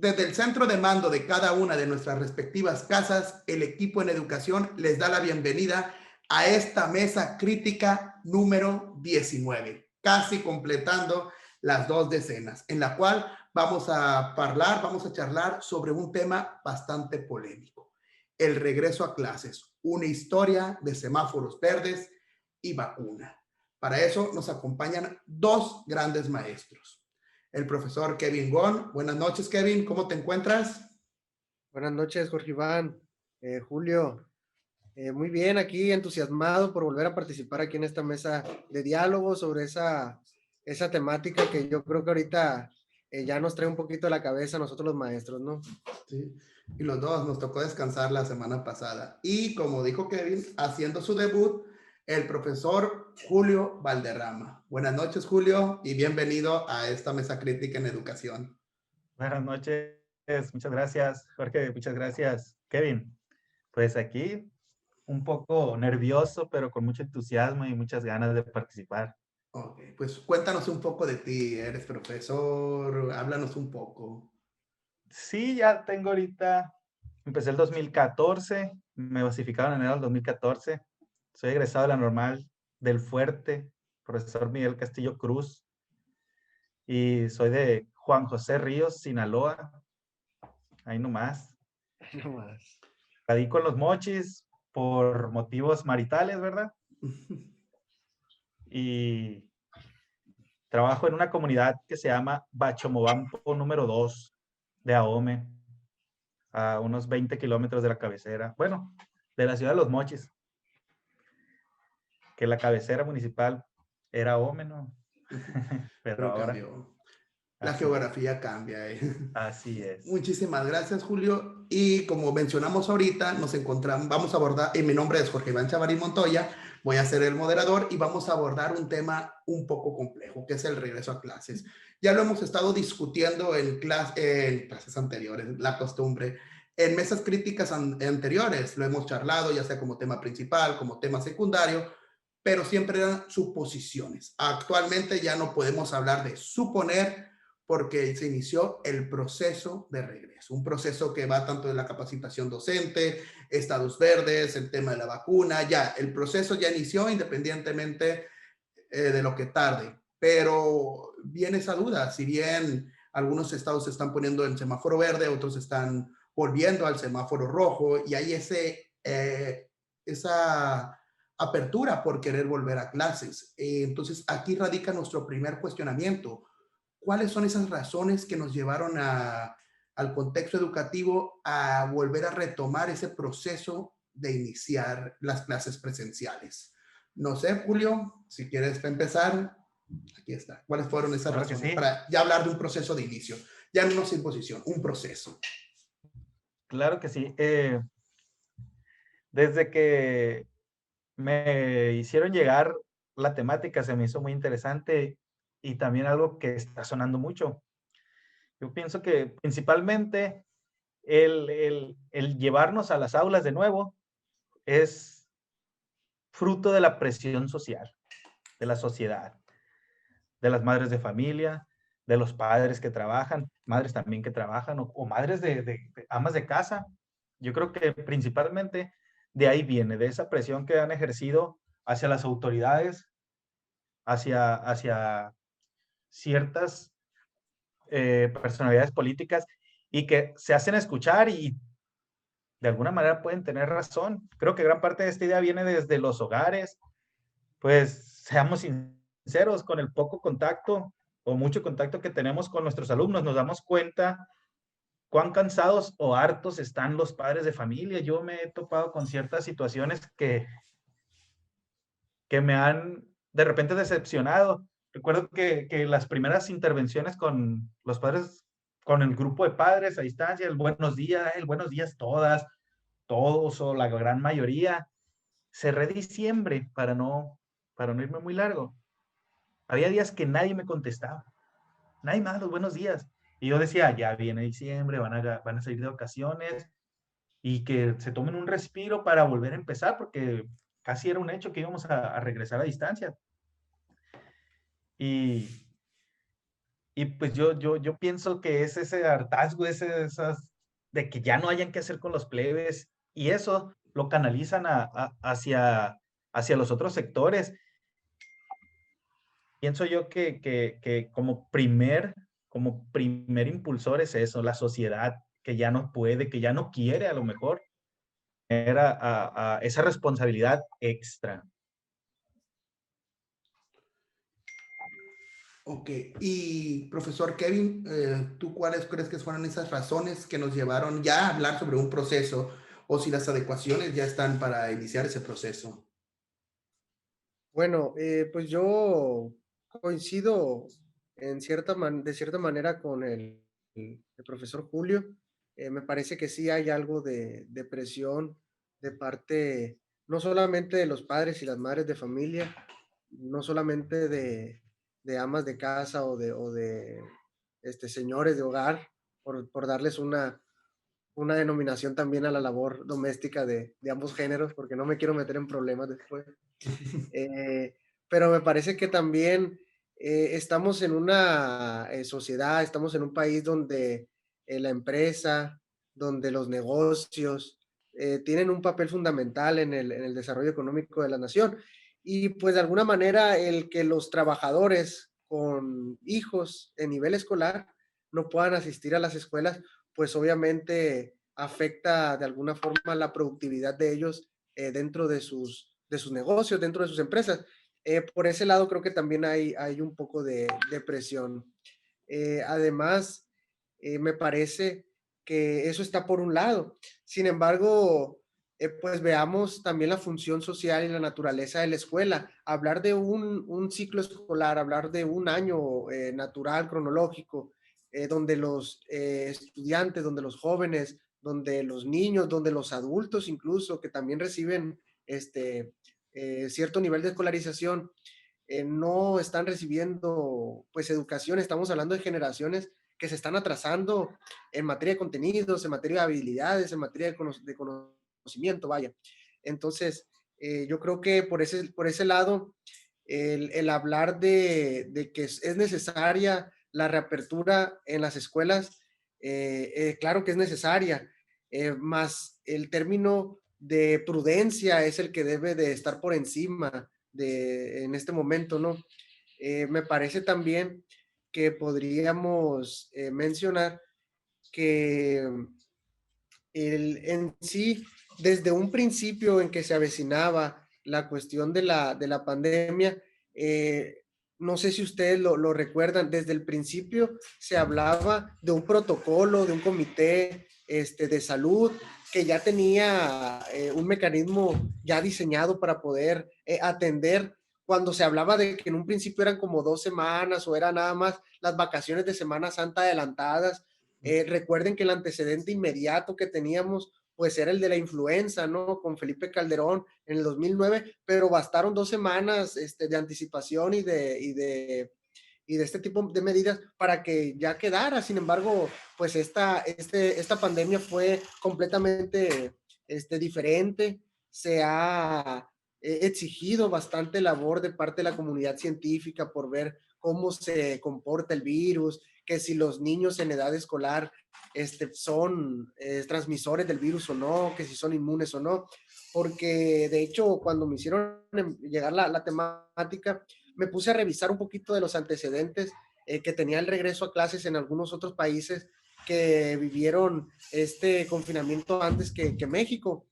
Desde el centro de mando de cada una de nuestras respectivas casas, el equipo en educación les da la bienvenida a esta mesa crítica número 19, casi completando las 2 decenas, en la cual vamos a charlar sobre un tema bastante polémico: el regreso a clases, una historia de semáforos verdes y vacuna. Para eso nos acompañan 2 grandes maestros. El profesor Kevin Gon. Buenas noches, Kevin. ¿Cómo te encuentras? Buenas noches, Jorge Iván, Julio. Muy bien, aquí entusiasmado por volver a participar aquí en esta mesa de diálogo sobre esa temática que yo creo que ahorita ya nos trae un poquito a la cabeza a nosotros los maestros, ¿no? Sí. Y los dos nos tocó descansar la semana pasada. Y como dijo Kevin, haciendo su debut, el profesor Julio Valderrama. Buenas noches, Julio, y bienvenido a esta mesa crítica en educación. Buenas noches, muchas gracias, Jorge, muchas gracias, Kevin. Pues aquí un poco nervioso, pero con mucho entusiasmo y muchas ganas de participar. Ok, pues cuéntanos un poco de ti. Eres profesor, háblanos un poco. Sí, ya tengo ahorita, empecé el 2014, me basificaron en enero del 2014. Soy egresado de la normal del Fuerte, profesor Miguel Castillo Cruz, y soy de Juan José Ríos, Sinaloa, ahí nomás. No más. Radico en Los Mochis por motivos maritales, ¿verdad? Y trabajo en una comunidad que se llama Bachomobampo número 2 de Ahome, a unos 20 kilómetros de la cabecera, bueno, de la ciudad de Los Mochis, que la cabecera municipal era Ahome, ¿no? Pero Pero ahora, cambió. La así es, geografía cambia. así es. Muchísimas gracias, Julio. Y como mencionamos ahorita, nos encontramos, vamos a abordar, y mi nombre es Jorge Iván Chavarín Montoya, voy a ser el moderador y vamos a abordar un tema un poco complejo, que es el regreso a clases. Ya lo hemos estado discutiendo en clases anteriores, la costumbre. En mesas críticas anteriores lo hemos charlado, ya sea como tema principal, como tema secundario, pero siempre eran suposiciones. Actualmente ya no podemos hablar de suponer, porque se inició el proceso de regreso, un proceso que va tanto de la capacitación docente, estados verdes, el tema de la vacuna, ya el proceso ya inició independientemente de lo que tarde, pero viene esa duda, si bien algunos estados se están poniendo en semáforo verde, otros están volviendo al semáforo rojo y hay esa apertura por querer volver a clases. Entonces aquí radica nuestro primer cuestionamiento: ¿cuáles son esas razones que nos llevaron al contexto educativo a volver a retomar ese proceso de iniciar las clases presenciales? No sé, Julio, si quieres empezar, aquí está. ¿Cuáles fueron esas Claro que razones sí, para ya hablar de un proceso de inicio? Ya no una imposición, un proceso. claro que sí. Desde que me hicieron llegar la temática, se me hizo muy interesante y también algo que está sonando mucho. Yo pienso que principalmente el llevarnos a las aulas de nuevo es fruto de la presión social, de la sociedad, de las madres de familia, de los padres que trabajan, madres también que trabajan, o madres de amas de casa. Yo creo que principalmente de ahí viene, de esa presión que han ejercido hacia las autoridades, hacia ciertas personalidades políticas y que se hacen escuchar y de alguna manera pueden tener razón. Creo que gran parte de esta idea viene desde los hogares. Pues seamos sinceros, con el poco contacto o mucho contacto que tenemos con nuestros alumnos, nos damos cuenta cuán cansados o hartos están los padres de familia. Yo me he topado con ciertas situaciones que me han de repente decepcionado. Recuerdo que las primeras intervenciones con los padres, con el grupo de padres a distancia, el buenos días todos o la gran mayoría, cerré diciembre para no irme muy largo. Había días que nadie me contestaba, nadie más los buenos días. Y yo decía, ya viene diciembre, van a salir de vacaciones y que se tomen un respiro para volver a empezar, porque casi era un hecho que íbamos a regresar a distancia. Y Y pues yo pienso que es ese hartazgo, esas de que ya no hayan que hacer con los plebes, y eso lo canalizan hacia los otros sectores. Pienso yo que como primer impulsor es eso, la sociedad que ya no puede, que ya no quiere a lo mejor, era a esa responsabilidad extra. Ok, y profesor Kevin, ¿tú cuáles crees que fueron esas razones que nos llevaron ya a hablar sobre un proceso o si las adecuaciones ya están para iniciar ese proceso? Bueno, pues yo coincido de cierta manera con el profesor Julio. Me parece que sí hay algo de presión de parte no solamente de los padres y las madres de familia, no solamente de amas de casa o de señores de hogar, por darles una denominación también a la labor doméstica de ambos géneros, porque no me quiero meter en problemas después. Eh, pero me parece que también estamos en una sociedad, estamos en un país donde la empresa, donde los negocios tienen un papel fundamental en el desarrollo económico de la nación. Y pues de alguna manera el que los trabajadores con hijos en nivel escolar no puedan asistir a las escuelas, pues obviamente afecta de alguna forma la productividad de ellos dentro de sus negocios, dentro de sus empresas. Por ese lado creo que también hay un poco de presión. Además, me parece que eso está por un lado. Sin embargo, pues veamos también la función social y la naturaleza de la escuela. Hablar de un ciclo escolar, hablar de un año natural, cronológico, donde los estudiantes, donde los jóvenes, donde los niños, donde los adultos incluso, que también reciben cierto nivel de escolarización, no están recibiendo pues educación. Estamos hablando de generaciones que se están atrasando en materia de contenidos, en materia de habilidades, en materia de conocimiento, vaya. Entonces, yo creo que por ese lado, el hablar de que es necesaria la reapertura en las escuelas, claro que es necesaria, más el término de prudencia es el que debe de estar por encima en este momento, ¿no? Me parece también que podríamos mencionar que en sí, desde un principio en que se avecinaba la cuestión de la pandemia, no sé si ustedes lo recuerdan, desde el principio se hablaba de un protocolo, de un comité de salud que ya tenía un mecanismo ya diseñado para poder atender. Cuando se hablaba de que en un principio eran como 2 semanas o eran nada más las vacaciones de Semana Santa adelantadas. Recuerden que el antecedente inmediato que teníamos pues era el de la influenza, ¿no? Con Felipe Calderón en el 2009, pero bastaron 2 semanas de anticipación y de este tipo de medidas para que ya quedara. Sin embargo, pues esta pandemia fue completamente diferente. Se ha exigido bastante labor de parte de la comunidad científica por ver cómo se comporta el virus, que si los niños en edad escolar son transmisores del virus o no, que si son inmunes o no, porque de hecho cuando me hicieron llegar la temática, me puse a revisar un poquito de los antecedentes que tenía el regreso a clases en algunos otros países que vivieron este confinamiento antes que México.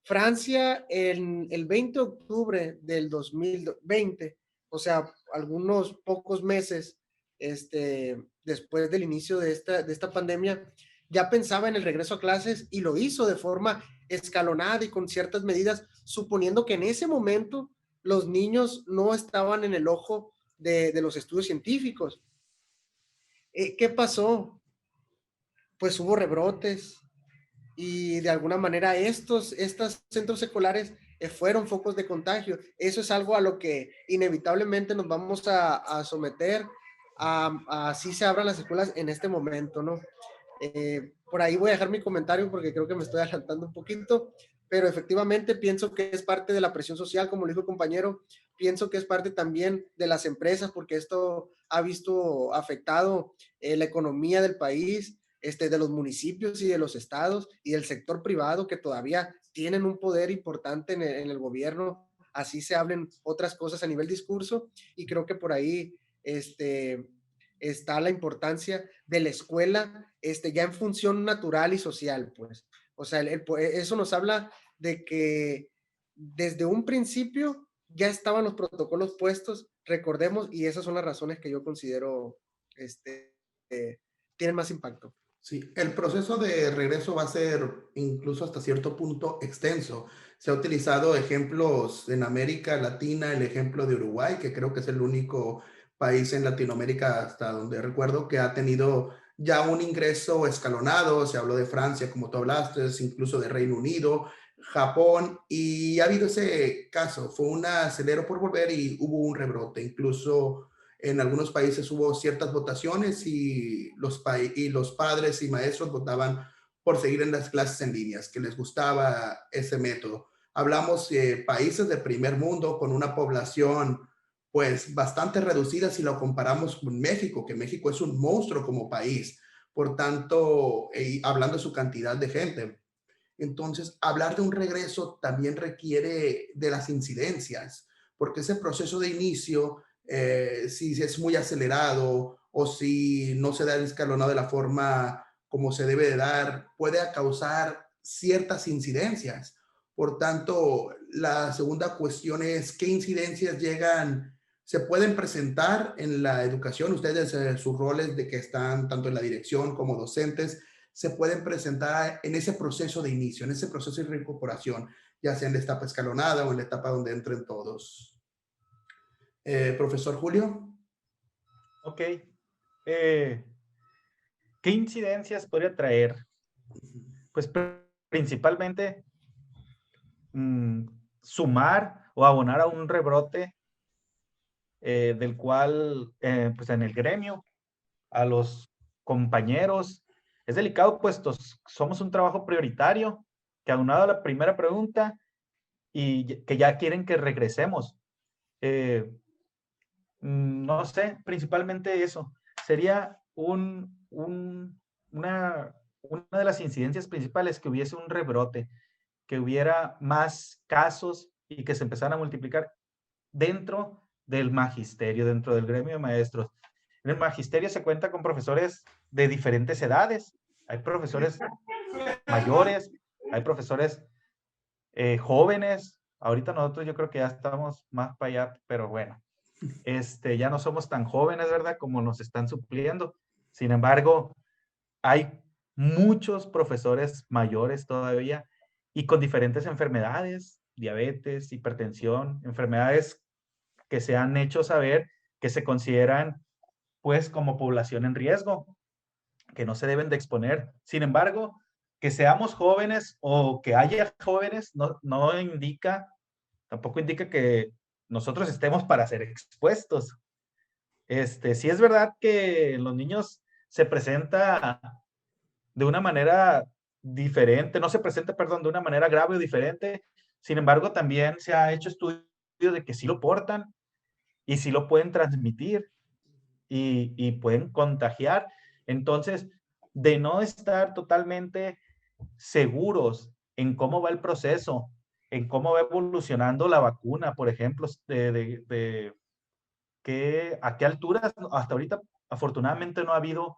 Francia, en el 20 de octubre del 2020, o sea, algunos pocos meses después del inicio de esta pandemia, ya pensaba en el regreso a clases y lo hizo de forma escalonada y con ciertas medidas, suponiendo que en ese momento los niños no estaban en el ojo de los estudios científicos. ¿Qué pasó? Pues hubo rebrotes, y de alguna manera estos centros escolares fueron focos de contagio. Eso es algo a lo que inevitablemente nos vamos a someter a así se abran las escuelas en este momento, ¿no? Por ahí voy a dejar mi comentario porque creo que me estoy adelantando un poquito, pero efectivamente pienso que es parte de la presión social, como lo dijo el compañero, pienso que es parte también de las empresas, porque esto ha visto afectado la economía del país, de los municipios y de los estados y del sector privado, que todavía tienen un poder importante en el gobierno, así se hablen otras cosas a nivel discurso, y creo que por ahí está la importancia de la escuela ya en función natural y social, pues. O sea, eso nos habla de que desde un principio ya estaban los protocolos puestos, recordemos, y esas son las razones que yo considero tienen más impacto. Sí, el proceso de regreso va a ser incluso hasta cierto punto extenso. Se ha utilizado ejemplos en América Latina, el ejemplo de Uruguay, que creo que es el único país en Latinoamérica hasta donde recuerdo que ha tenido ya un ingreso escalonado. Se habló de Francia, como tú hablaste, incluso de Reino Unido, Japón, y ha habido ese caso. Fue un acelero por volver y hubo un rebrote. Incluso en algunos países hubo ciertas votaciones y los padres y maestros votaban por seguir en las clases en líneas, que les gustaba ese método. Hablamos de países de primer mundo con una población pues bastante reducida si lo comparamos con México, que México es un monstruo como país, por tanto, hablando de su cantidad de gente. Entonces, hablar de un regreso también requiere de las incidencias, porque ese proceso de inicio, si es muy acelerado o si no se da el escalonado de la forma como se debe de dar, puede causar ciertas incidencias. Por tanto, la segunda cuestión es qué incidencias se pueden presentar en la educación. Ustedes, sus roles de que están tanto en la dirección como docentes, se pueden presentar en ese proceso de inicio, en ese proceso de reincorporación, ya sea en la etapa escalonada o en la etapa donde entren todos. Profesor Julio. Ok. ¿Qué incidencias podría traer? Pues principalmente sumar o abonar a un rebrote del cual, pues en el gremio, a los compañeros, es delicado, puestos somos un trabajo prioritario, que aunado a la primera pregunta, y que ya quieren que regresemos. No sé, principalmente eso. Sería una de las incidencias principales, que hubiese un rebrote, que hubiera más casos y que se empezaran a multiplicar dentro del magisterio, dentro del gremio de maestros. En el magisterio se cuenta con profesores de diferentes edades. Hay profesores mayores, hay profesores jóvenes. Ahorita nosotros yo creo que ya estamos más para allá, pero bueno, ya no somos tan jóvenes, ¿verdad? Como nos están supliendo. Sin embargo, hay muchos profesores mayores todavía y con diferentes enfermedades, diabetes, hipertensión, enfermedades que se han hecho saber que se consideran pues como población en riesgo, que no se deben de exponer. Sin embargo, que seamos jóvenes o que haya jóvenes no indica, tampoco indica que nosotros estemos para ser expuestos. Sí es verdad que los niños se presenta de una manera diferente, no se presenta, perdón, de una manera grave o diferente. Sin embargo, también se ha hecho estudios de que sí lo portan y sí lo pueden transmitir y pueden contagiar. Entonces, de no estar totalmente seguros en cómo va el proceso, en cómo va evolucionando la vacuna, por ejemplo, a qué alturas, hasta ahorita, afortunadamente no ha habido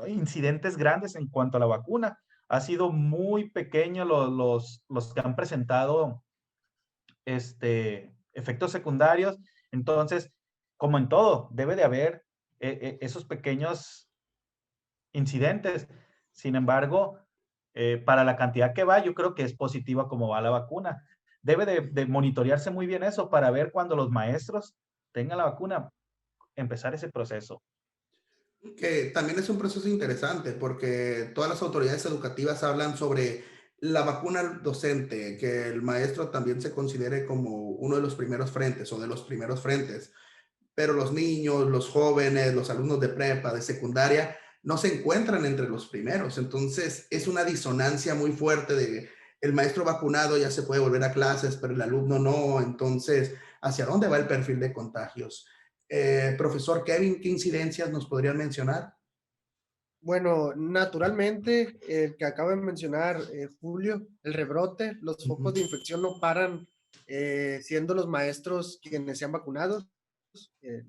incidentes grandes en cuanto a la vacuna. Ha sido muy pequeño los que han presentado efectos secundarios. Entonces, como en todo, debe de haber esos pequeños incidentes. Sin embargo, para la cantidad que va, yo creo que es positiva como va la vacuna. Debe de monitorearse muy bien eso para ver cuando los maestros tengan la vacuna, empezar ese proceso. Que también es un proceso interesante porque todas las autoridades educativas hablan sobre la vacuna docente, que el maestro también se considere como uno de los primeros frentes o de los primeros frentes, pero los niños, los jóvenes, los alumnos de prepa, de secundaria, no se encuentran entre los primeros. Entonces es una disonancia muy fuerte de el maestro vacunado ya se puede volver a clases, pero el alumno no. Entonces, ¿hacia dónde va el perfil de contagios? Profesor Kevin, ¿qué incidencias nos podrían mencionar? Bueno, naturalmente, el que acaba de mencionar Julio, el rebrote, los focos de infección no paran siendo los maestros quienes sean vacunados,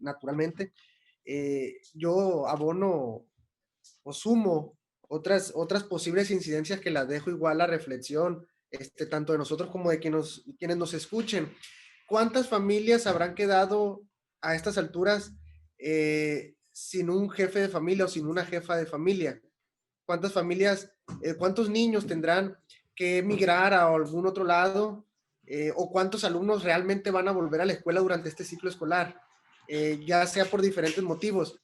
naturalmente. Yo abono o sumo otras posibles incidencias que las dejo igual a reflexión, tanto de nosotros como de quienes nos escuchen. ¿Cuántas familias habrán quedado a estas alturas sin un jefe de familia o sin una jefa de familia? ¿Cuántas familias, cuántos niños tendrán que emigrar a algún otro lado? ¿O cuántos alumnos realmente van a volver a la escuela durante este ciclo escolar? Ya sea por diferentes motivos.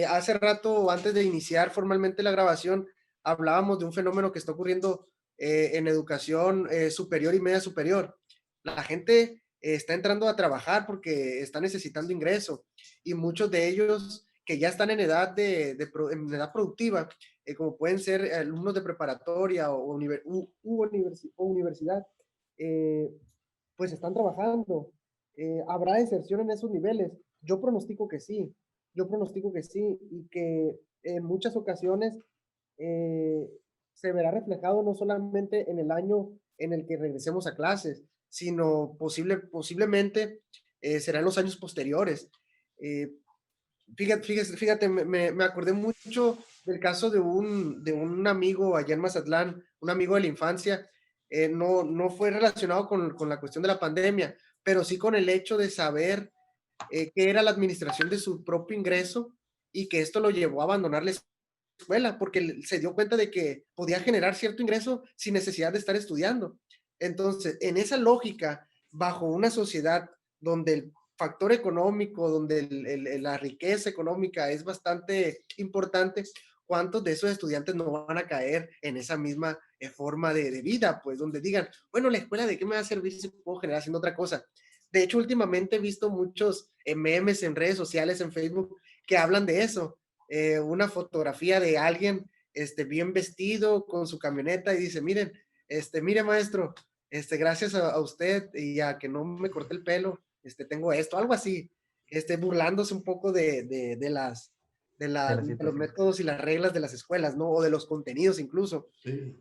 Hace rato, antes de iniciar formalmente la grabación, hablábamos de un fenómeno que está ocurriendo en educación superior y media superior. La gente está entrando a trabajar porque está necesitando ingreso, y muchos de ellos que ya están en edad, en edad productiva, como pueden ser alumnos de preparatoria o universidad, eh, pues están trabajando. ¿Habrá deserción en esos niveles? Yo pronostico que sí, y que en muchas ocasiones eh, se verá reflejado no solamente en el año en el que regresemos a clases, sino posiblemente será en los años posteriores. Eh, fíjate, me acordé mucho del caso de un amigo allá en Mazatlán, un amigo de la infancia. No fue relacionado con la cuestión de la pandemia, pero sí con el hecho de saber qué era la administración de su propio ingreso, y que esto lo llevó a abandonar la escuela porque se dio cuenta de que podía generar cierto ingreso sin necesidad de estar estudiando. Entonces, en esa lógica, bajo una sociedad donde el factor económico, donde la riqueza económica es bastante importante, ¿cuántos de esos estudiantes no van a caer en esa misma forma de vida? Pues donde digan, bueno, la escuela de qué me va a servir si puedo generar haciendo otra cosa. De hecho, últimamente he visto muchos memes en redes sociales, en Facebook, que hablan de eso. Una fotografía de alguien bien vestido con su camioneta y dice, miren, mire maestro, gracias a usted y a que no me corté el pelo, tengo esto, algo así, burlándose un poco De la de los situación. métodos y las reglas de las escuelas, ¿no? O de los contenidos incluso. Sí.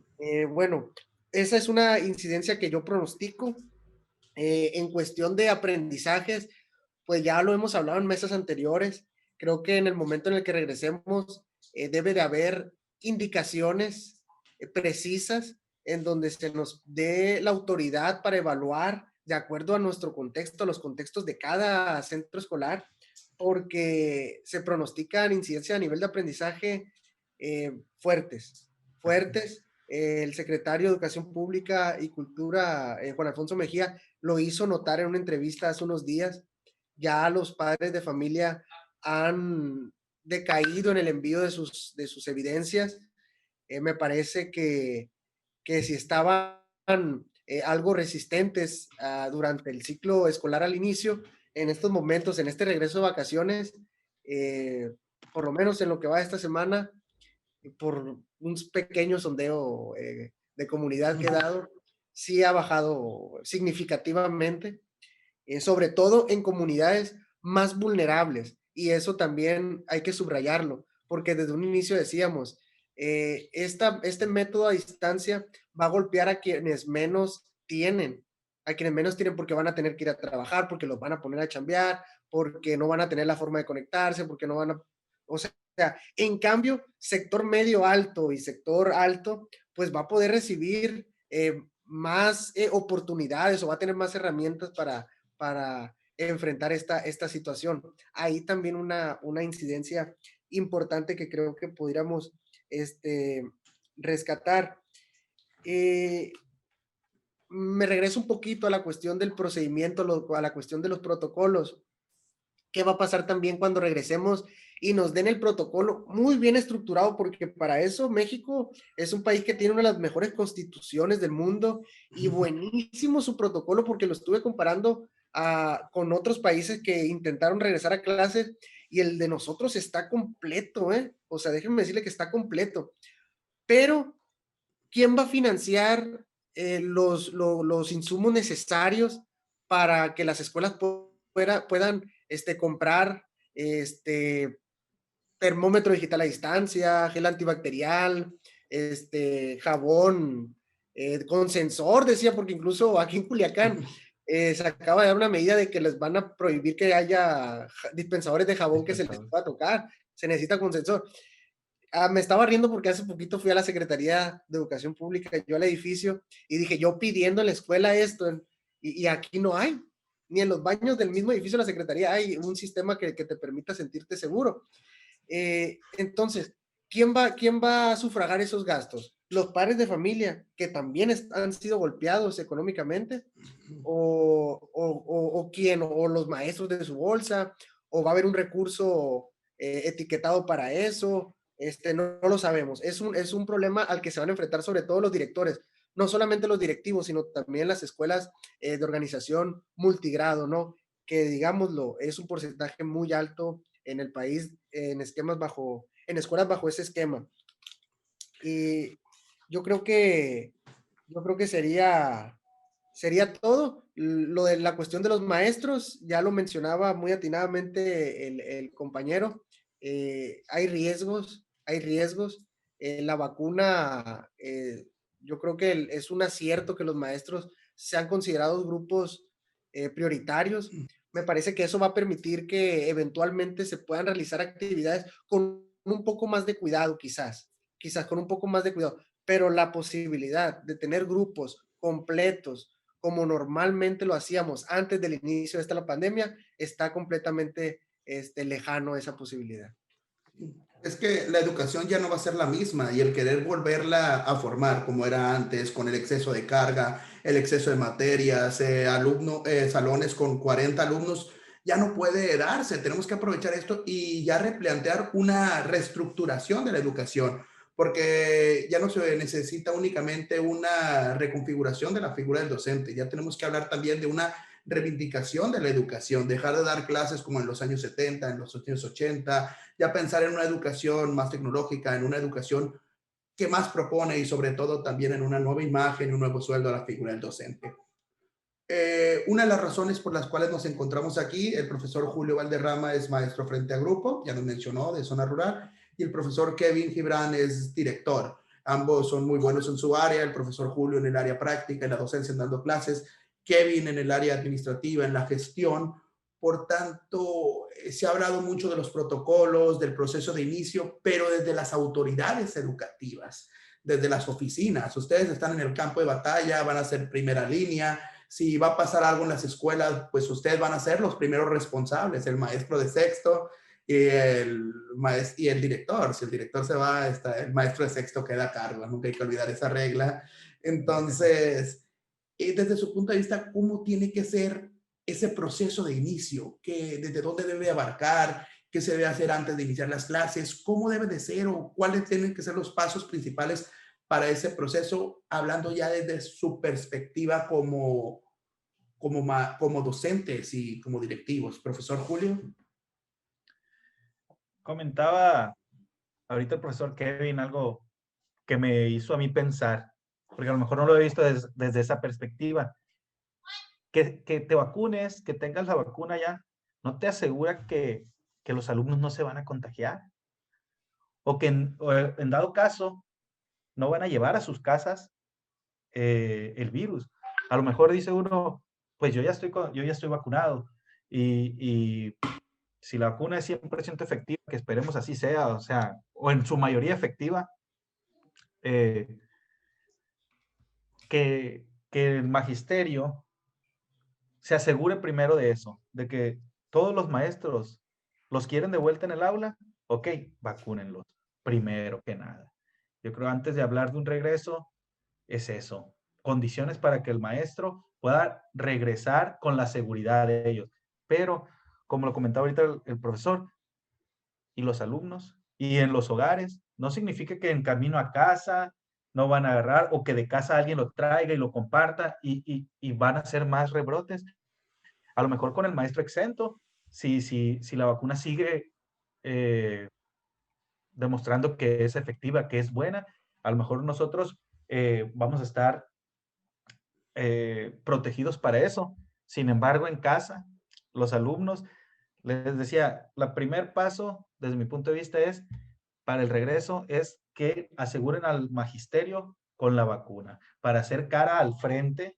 Bueno, esa es una incidencia que yo pronostico. En cuestión de aprendizajes, pues ya lo hemos hablado en mesas anteriores. Creo que en el momento en el que regresemos, debe de haber indicaciones precisas en donde se nos dé la autoridad para evaluar de acuerdo a nuestro contexto, los contextos de cada centro escolar, porque se pronostican incidencias a nivel de aprendizaje fuertes. El secretario de Educación Pública y Cultura, Juan Alfonso Mejía, lo hizo notar en una entrevista hace unos días. Ya los padres de familia han decaído en el envío de sus evidencias. Me parece que si estaban algo resistentes durante el ciclo escolar al inicio, en estos momentos, en este regreso de vacaciones, por lo menos en lo que va esta semana, por un pequeño sondeo de comunidad que he dado, sí ha bajado significativamente, sobre todo en comunidades más vulnerables. Y eso también hay que subrayarlo, porque desde un inicio decíamos, este método a distancia va a golpear a quienes menos tienen porque van a tener que ir a trabajar, porque los van a poner a chambear, porque no van a tener la forma de conectarse, porque no van a, o sea, en cambio, sector medio alto y sector alto, pues va a poder recibir más oportunidades, o va a tener más herramientas para enfrentar esta situación. Ahí también una incidencia importante que creo que podríamos rescatar. Me regreso un poquito a la cuestión del procedimiento, a la cuestión de los protocolos. ¿Qué va a pasar también cuando regresemos y nos den el protocolo muy bien estructurado? Porque para eso México es un país que tiene una de las mejores constituciones del mundo, y buenísimo su protocolo, porque lo estuve comparando con otros países que intentaron regresar a clases, y el de nosotros está completo, ¿eh? O sea, déjenme decirle que está completo. Pero ¿quién va a financiar los insumos necesarios para que las escuelas puedan comprar termómetro digital a distancia, gel antibacterial, jabón con sensor, decía, porque incluso aquí en Culiacán se acaba de dar una medida de que les van a prohibir que haya dispensadores de jabón que se les pueda tocar, se necesita con sensor. Me estaba riendo porque hace poquito fui a la Secretaría de Educación Pública, yo al edificio, y dije, yo pidiendo en la escuela esto, y aquí no hay, ni en los baños del mismo edificio de la Secretaría hay un sistema que te permita sentirte seguro. Entonces, ¿quién va a sufragar esos gastos? ¿Los padres de familia que también han sido golpeados económicamente? ¿O quién? ¿O los maestros de su bolsa? ¿O va a haber un recurso etiquetado para eso? No lo sabemos. Es un problema al que se van a enfrentar sobre todo los directores, no solamente los directivos, sino también las escuelas de organización multigrado, ¿no? Que digámoslo, es un porcentaje muy alto en el país en escuelas bajo ese esquema. Y yo creo que sería todo. Lo de la cuestión de los maestros, ya lo mencionaba muy atinadamente el compañero. Hay riesgos, hay riesgos. La vacuna, yo creo que es un acierto que los maestros sean considerados grupos prioritarios. Me parece que eso va a permitir que eventualmente se puedan realizar actividades con un poco más de cuidado, quizás con un poco más de cuidado, pero la posibilidad de tener grupos completos como normalmente lo hacíamos antes del inicio de esta pandemia, está completamente lejano esa posibilidad. Es que la educación ya no va a ser la misma y el querer volverla a formar como era antes, con el exceso de carga, el exceso de materias, salones con 40 alumnos, ya no puede darse. Tenemos que aprovechar esto y ya replantear una reestructuración de la educación, porque ya no se necesita únicamente una reconfiguración de la figura del docente, ya tenemos que hablar también de una reivindicación de la educación, dejar de dar clases como en los años 70, en los años 80, ya pensar en una educación más tecnológica, en una educación que más propone y sobre todo también en una nueva imagen y un nuevo sueldo a la figura del docente. Una de las razones por las cuales nos encontramos aquí, el profesor Julio Valderrama es maestro frente a grupo, ya nos mencionó, de zona rural, y el profesor Kevin Gibran es director. Ambos son muy buenos en su área, el profesor Julio en el área práctica, en la docencia, dando clases, Kevin en el área administrativa, en la gestión. Por tanto, se ha hablado mucho de los protocolos, del proceso de inicio, pero desde las autoridades educativas, desde las oficinas. Ustedes están en el campo de batalla, van a ser primera línea. Si va a pasar algo en las escuelas, pues ustedes van a ser los primeros responsables, el maestro de sexto y el director. Si el director se va, el maestro de sexto queda a cargo, nunca hay que olvidar esa regla. Entonces, desde su punto de vista, ¿cómo tiene que ser ese proceso de inicio? ¿Desde dónde debe abarcar? ¿Qué se debe hacer antes de iniciar las clases? ¿Cómo debe de ser o cuáles tienen que ser los pasos principales para ese proceso, hablando ya desde su perspectiva como docentes y como directivos? Profesor Julio. Comentaba ahorita el profesor Kevin algo que me hizo a mí pensar, porque a lo mejor no lo he visto desde esa perspectiva. Que te vacunes, que tengas la vacuna ya, no te asegura que los alumnos no se van a contagiar, o que en dado caso no van a llevar a sus casas el virus. A lo mejor dice uno, pues yo ya estoy vacunado y si la vacuna es 100% efectiva, que esperemos así sea, o sea, o en su mayoría efectiva, que el magisterio se asegure primero de eso, de que todos los maestros los quieren de vuelta en el aula, ok, vacúnenlos, primero que nada. Yo creo antes de hablar de un regreso, es eso, condiciones para que el maestro pueda regresar con la seguridad de ellos. Pero, como lo comentaba ahorita el profesor, y los alumnos, y en los hogares, no significa que en camino a casa no van a agarrar, o que de casa alguien lo traiga y lo comparta, y van a ser más rebrotes. A lo mejor con el maestro exento, si la vacuna sigue demostrando que es efectiva, que es buena, a lo mejor nosotros vamos a estar protegidos para eso. Sin embargo, en casa, los alumnos, les decía, el primer paso, desde mi punto de vista, es para el regreso, es que aseguren al magisterio con la vacuna para hacer cara al frente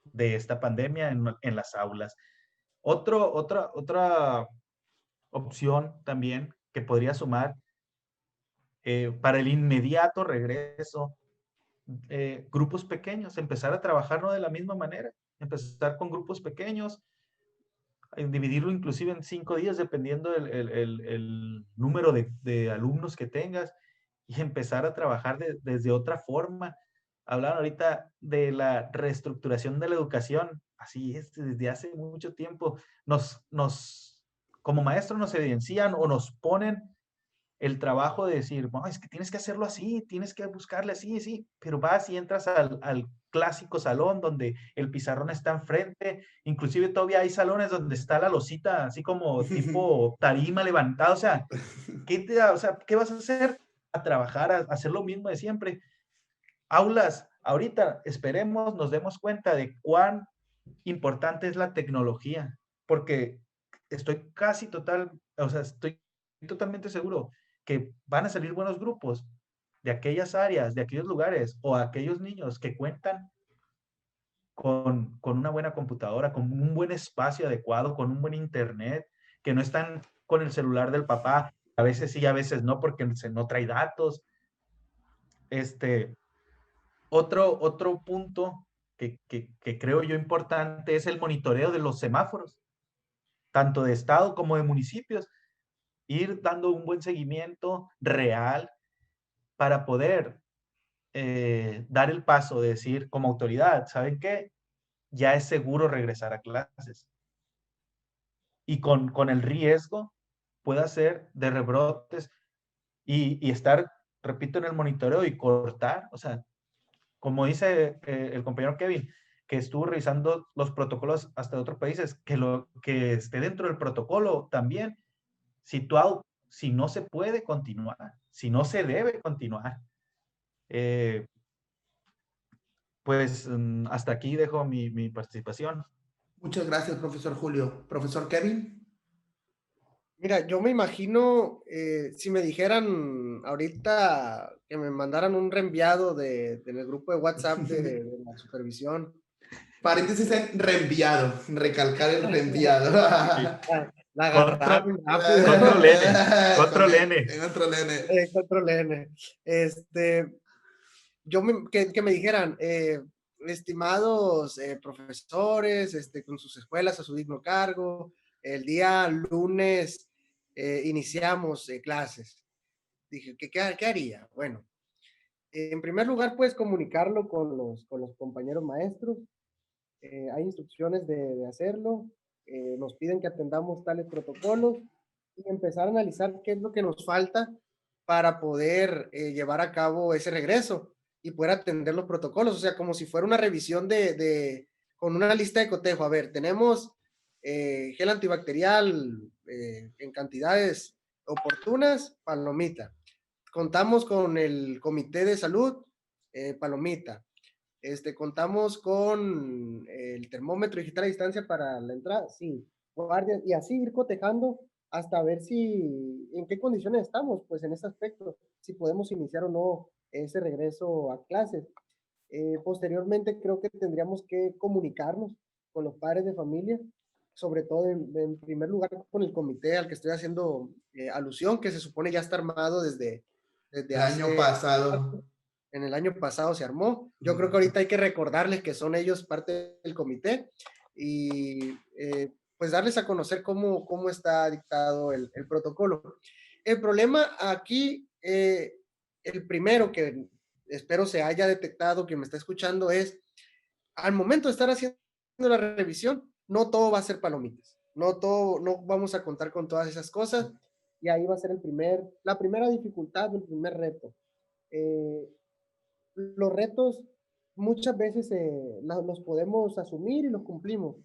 de esta pandemia en las aulas. Otra opción también que podría sumar para el inmediato regreso, grupos pequeños, empezar a trabajar no de la misma manera, empezar con grupos pequeños, dividirlo inclusive en 5 días, dependiendo el número de alumnos que tengas, y empezar a trabajar desde otra forma. Hablaron ahorita de la reestructuración de la educación, así es, desde hace mucho tiempo, como maestros nos evidencian o nos ponen el trabajo de decir, no, es que tienes que hacerlo así, tienes que buscarle así, sí, pero vas y entras al clásico salón donde el pizarrón está enfrente, inclusive todavía hay salones donde está la losita así como tipo tarima levantada, o sea, ¿qué vas a hacer? A trabajar, a hacer lo mismo de siempre. Aulas, ahorita esperemos, nos demos cuenta de cuán importante es la tecnología, porque estoy estoy totalmente seguro que van a salir buenos grupos de aquellas áreas, de aquellos lugares o aquellos niños que cuentan con una buena computadora, con un buen espacio adecuado, con un buen internet, que no están con el celular del papá, a veces sí, a veces no, porque no trae datos. Este, otro punto que creo yo importante es el monitoreo de los semáforos, tanto de estado como de municipios, ir dando un buen seguimiento real para poder dar el paso de decir como autoridad, ¿saben qué? Ya es seguro regresar a clases. Y con el riesgo puede ser de rebrotes y estar, repito, en el monitoreo y cortar, o sea, como dice el compañero Kevin, que estuvo revisando los protocolos hasta de otros países, que esté dentro del protocolo también situado si no se puede continuar, si no se debe continuar. Eh, pues hasta aquí dejo mi participación. Muchas gracias, profesor Julio. Profesor Kevin. Mira, yo me imagino, si me dijeran ahorita que me mandaran un reenviado del grupo de WhatsApp de la supervisión. Paréntesis en reenviado, recalcar el reenviado. La Control, agarraron rápido. control N, control N. Control N. Control N. Que me dijeran, estimados profesores, con sus escuelas a su digno cargo, el día lunes iniciamos clases. Dije, ¿qué haría? Bueno, en primer lugar, puedes comunicarlo con los compañeros maestros. Hay instrucciones de hacerlo. Nos piden que atendamos tales protocolos y empezar a analizar qué es lo que nos falta para poder llevar a cabo ese regreso y poder atender los protocolos. O sea, como si fuera una revisión con una lista de cotejo. A ver, tenemos gel antibacterial en cantidades oportunas, palomita. Contamos con el comité de salud, palomita. Contamos con el termómetro digital a distancia para la entrada, sí, guardias, y así ir cotejando hasta ver en qué condiciones estamos, pues en ese aspecto, si podemos iniciar o no ese regreso a clases. Posteriormente creo que tendríamos que comunicarnos con los padres de familia, sobre todo en primer lugar con el comité al que estoy haciendo alusión, que se supone ya está armado desde El año pasado. en el año pasado se armó. Yo creo que ahorita hay que recordarles que son ellos parte del comité y pues darles a conocer cómo está dictado el protocolo. El problema aquí, el primero que espero se haya detectado, que me está escuchando, es al momento de estar haciendo la revisión, no todo va a ser palomitas. No vamos a contar con todas esas cosas y ahí va a ser la primera dificultad, el primer reto. Eh, los retos muchas veces los podemos asumir y los cumplimos,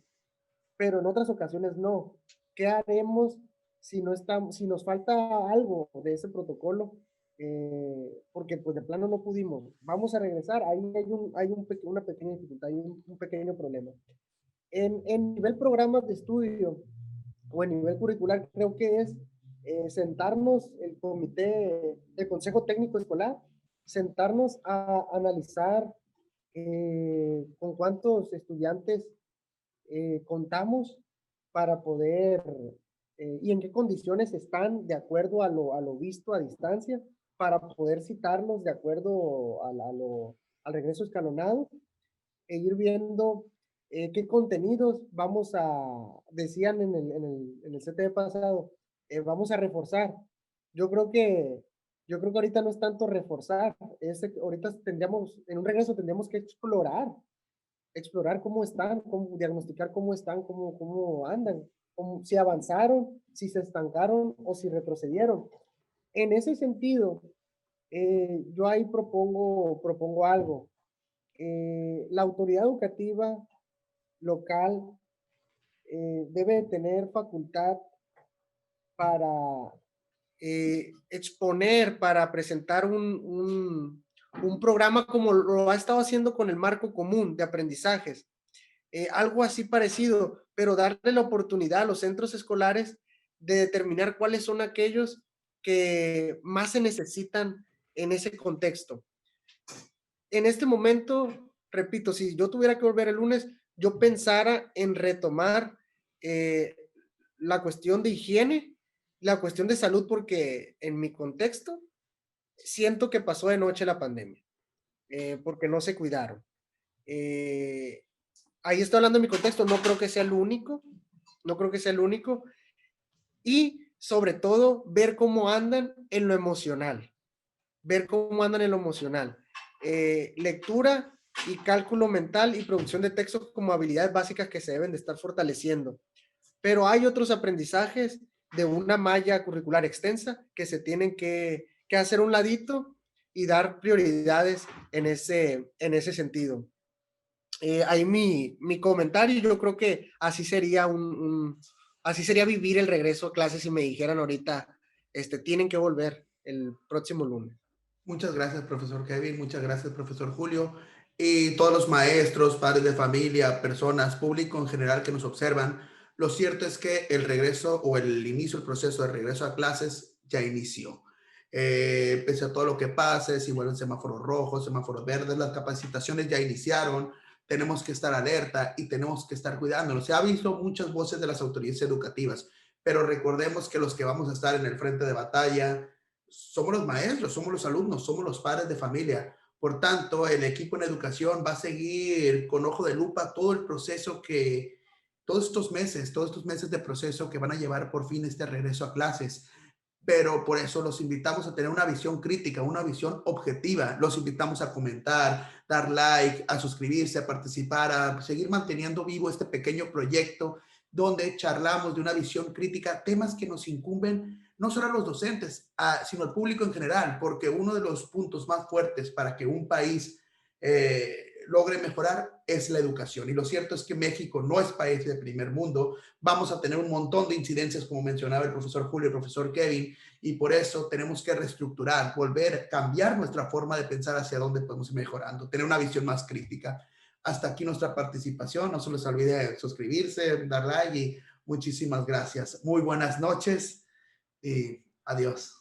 pero en otras ocasiones no. ¿Qué haremos si no estamos, si nos falta algo de ese protocolo porque pues de plano no pudimos. Vamos a regresar, ahí hay una pequeña dificultad, hay un pequeño problema. En nivel programas de estudio o en nivel curricular, creo que es sentarnos, el Consejo Técnico Escolar, sentarnos a analizar con cuántos estudiantes contamos para poder y en qué condiciones están de acuerdo a lo visto a distancia para poder citarlos de acuerdo al regreso escalonado e ir viendo qué contenidos decían en el CTE pasado, vamos a reforzar. Yo creo que, yo creo que ahorita no es tanto reforzar, ahorita en un regreso tendríamos que explorar cómo están, diagnosticar cómo están, cómo andan, si avanzaron, si se estancaron o si retrocedieron. En ese sentido, yo ahí propongo algo. La autoridad educativa local debe tener facultad para exponer, para presentar un programa como lo ha estado haciendo con el marco común de aprendizajes. Algo así parecido, pero darle la oportunidad a los centros escolares de determinar cuáles son aquellos que más se necesitan en ese contexto. En este momento, repito, si yo tuviera que volver el lunes, yo pensara en retomar la cuestión de higiene, la cuestión de salud, porque en mi contexto siento que pasó de noche la pandemia, porque no se cuidaron. Ahí estoy hablando de mi contexto, no creo que sea el único, no creo que sea el único. Y sobre todo, ver cómo andan en lo emocional, lectura y cálculo mental y producción de texto como habilidades básicas que se deben de estar fortaleciendo. Pero hay otros aprendizajes de una malla curricular extensa que se tienen que hacer un ladito y dar prioridades en ese sentido. Ahí mi comentario, yo creo que así sería así sería vivir el regreso a clases si me dijeran ahorita, tienen que volver el próximo lunes. Muchas gracias, profesor Kevin. Muchas gracias, profesor Julio. Y todos los maestros, padres de familia, personas, público en general que nos observan, lo cierto es que el regreso o el inicio, el proceso de regreso a clases ya inició. Pese a todo lo que pase, si vuelven semáforos rojos, semáforos verdes, las capacitaciones ya iniciaron. Tenemos que estar alerta y tenemos que estar cuidándonos. Se ha visto muchas voces de las autoridades educativas, pero recordemos que los que vamos a estar en el frente de batalla somos los maestros, somos los alumnos, somos los padres de familia. Por tanto, el equipo en educación va a seguir con ojo de lupa todo el proceso todos estos meses de proceso que van a llevar por fin este regreso a clases. Pero por eso los invitamos a tener una visión crítica, una visión objetiva. Los invitamos a comentar, dar like, a suscribirse, a participar, a seguir manteniendo vivo este pequeño proyecto donde charlamos de una visión crítica, temas que nos incumben no solo a los docentes, sino al público en general, porque uno de los puntos más fuertes para que un país logre mejorar es la educación. Y lo cierto es que México no es país de primer mundo. Vamos a tener un montón de incidencias, como mencionaba el profesor Julio y el profesor Kevin, y por eso tenemos que reestructurar, volver, cambiar nuestra forma de pensar hacia dónde podemos ir mejorando, tener una visión más crítica. Hasta aquí nuestra participación. No se les olvide suscribirse, dar like y muchísimas gracias. Muy buenas noches y adiós.